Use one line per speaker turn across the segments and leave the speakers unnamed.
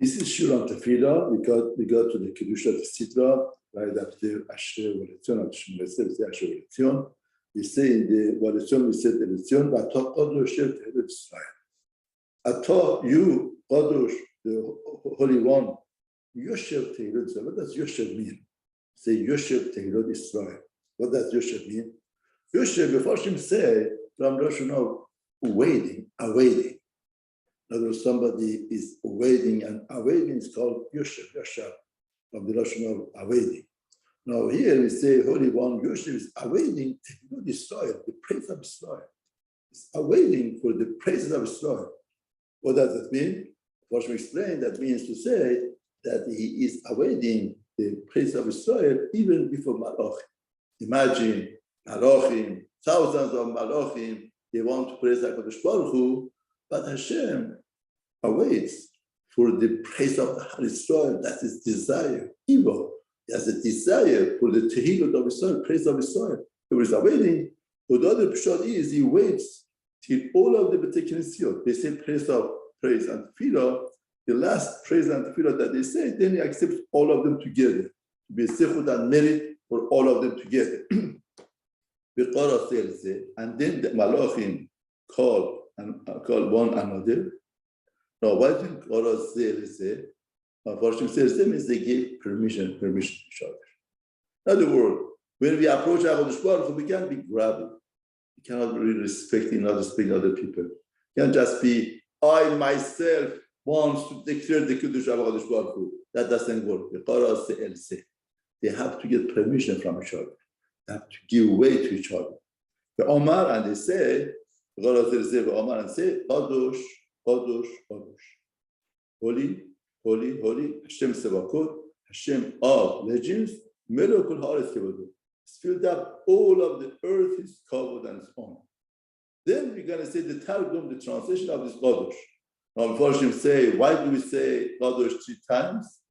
This is Shur on Tefila. We got to the Kedusha Desidra, right after Asher Volition, Asher Volition. We say in the Volition, we said the Volition, but Qadosh Tehillah Israel. Ata, you, Qadosh, the Holy One, Yoshev Tehillah Israel. What does Yoshev mean? Say Yoshev Tehillah Israel. What does Yoshev mean? Yoshev, before him say, from Russian of awaiting. In other words, somebody is awaiting, and awaiting is called Yoshev, from the Russian of awaiting. Now here we say, Holy One, Yoshev is awaiting Tehillah Israel, the praise of Israel. It's awaiting for the praises of Israel. What does that mean? First we explain, that means to say that he is awaiting the praise of Israel even before Malachim. Imagine Malachim, thousands of Malachim, they want to praise HaKadosh Baruch Hu, but Hashem awaits for the praise of the Israel. That is desire, evil. He has a desire for the Tehillah of Israel, praise of Israel. He is awaiting. But the other pshat is he waits till all of the B'tei they say praise and tefillah. The last praise and tefillah that they say, then he accepts all of them together. To be sechut and merit for all of them together. And then the Malachim call one another. Now, why do Qara say? Unfortunately, means they gave permission to each other. In other words, when we approach HaKadosh Baruch Hu, we can't be grabbing. We cannot really respect other people. It can't just be, I myself want to declare the Kedusha of HaKadosh Baruch Hu. That doesn't work. The Qara say, they have to get permission from each other. They have to give way to each other. The Omar, and they say, the Qara say, Omar, and say, Qadosh, Qadosh, Qadosh. Holy, holy, holy, Hashem Sebakot, Hashem of legends, Melokul Haaretz Kevado. It's filled up, all of the earth is covered and it's on. Then we're going to say the Targum, the translation of this Qadosh. Now, before Hashem say, why do we say Qadosh 3 times?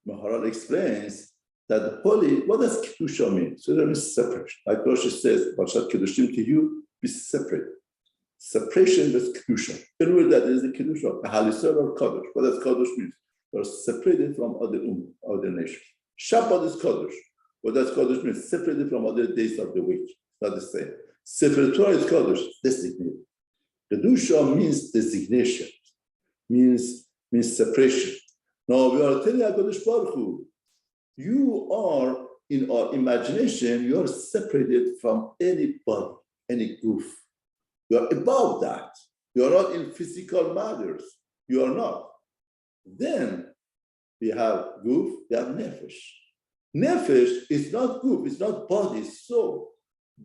Maharal explains that holy, what does Kedusha mean? So that means separate. Like Rosh says, Yachad Kollel to you, be separate. Separation is Kedusha. In other words, that is the Kedusha, the Halisar or Kadosh. What does Kadosh mean? You are separated from other nations. Shabbat is Kadosh. What does Kadosh mean? Separated from other days of the week. Not the same. Sefer Torah is Kadosh, designated. Kedusha means designation, means separation. Now we are telling HaKadosh Baruch Hu, you are, in our imagination, you are separated from anybody, any goof. You are above that. You are not in physical matters. You are not. Then we have goof, we have nefesh. Nefesh is not goof, it's not body, it's soul,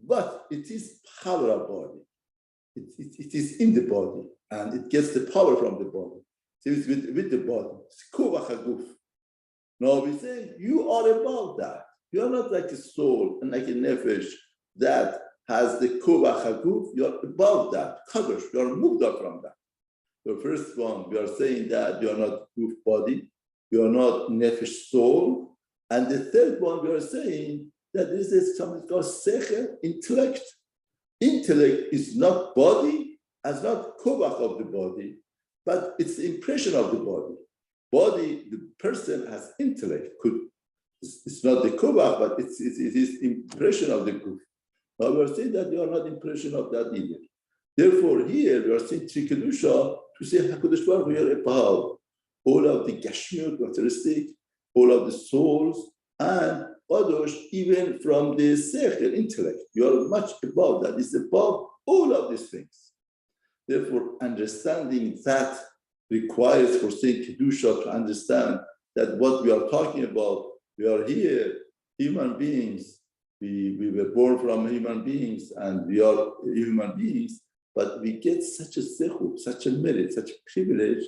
but it is power of body. It is in the body, and it gets the power from the body. So it's with the body. It's kuvach haguf. Now we say, you are above that. You are not like a soul and like a nefesh that has the kuvach haguf. You are above that. Kadosh, you are moved up from that. The first one, we are saying that you are not goof body, you are not nefesh soul. And the third one, we are saying that this is something called sechel, intellect. Intellect is not body, as not kuvach of the body, but it's the impression of the body. Body, the person has intellect. It's not the kuvach, but it is impression of the goof. Now we are saying that you are not impression of that either. Therefore, here we are saying Kedusha to say HaKadosh Baruch Hu, you are above all of the Gashmiut characteristic, all of the souls, and Qadosh, even from the Sechel, intellect. You are much above that. It's above all of these things. Therefore, understanding that requires for saying Kedusha to understand that what we are talking about, we are here, human beings. We were born from human beings, and we are human beings, but we get such a sechut, such a merit, such a privilege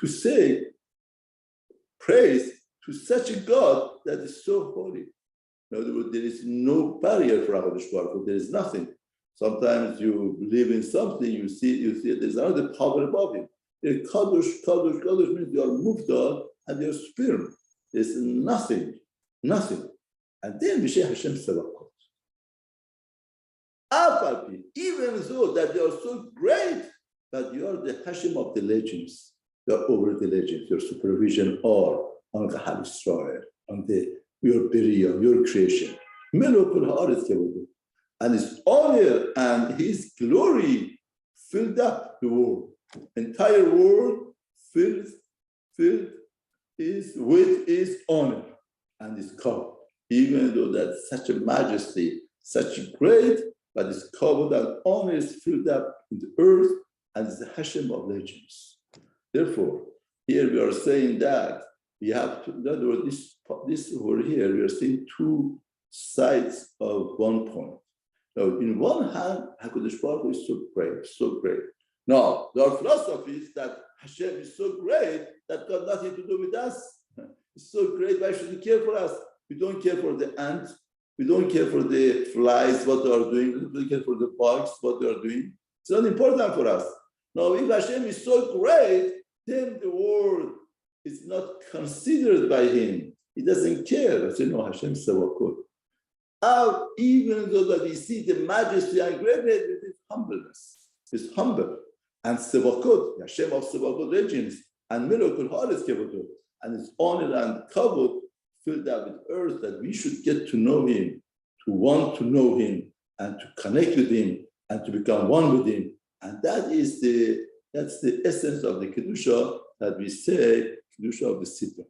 to say praise to such a God that is so holy. In other words, there is no barrier for HaKadosh Baruch Hu. There is nothing. Sometimes you believe in something, you see there's another power above you. Kadosh means you are moved on and you are spirit. There's nothing. And then we say Hashem Sebakot. Even though that they are so great, but you are the Hashem of the legends. you are over the legends, your supervision are on the Hal Israel, on your Beriah, your creation. Melokul Haaretz Kevodo. And his honor and his glory filled up the world. Entire world filled is with his honor and his cover. Even though that's such a majesty, such a great, but his cover and honor is filled up in the earth and is the Hashem of legends. Therefore, here we are saying that we have to, in other words, this over here, we are seeing two sides of one point. So, in one hand, HaKadosh Baruch Hu is so great, so great. Now, there are philosophies that Hashem is so great that got nothing to do with us. It's so great, why should He care for us? We don't care for the ants. We don't care for the flies, what they are doing. We don't care for the bugs, what they are doing. It's not important for us. Now, if Hashem is so great, then the world is not considered by Him. He doesn't care. I say, no, Hashem is so good. Even though that we see the majesty and greatness, it is humbleness. It's humble. And Sevakot, Hashem of Sevakot regions, and Melokul Haaretz Kevodo, and His honor and kavod filled up with earth, that we should get to know Him, to want to know Him, and to connect with Him, and to become one with Him. And that's the essence of the Kedusha that we say, Kedusha of the Desidra.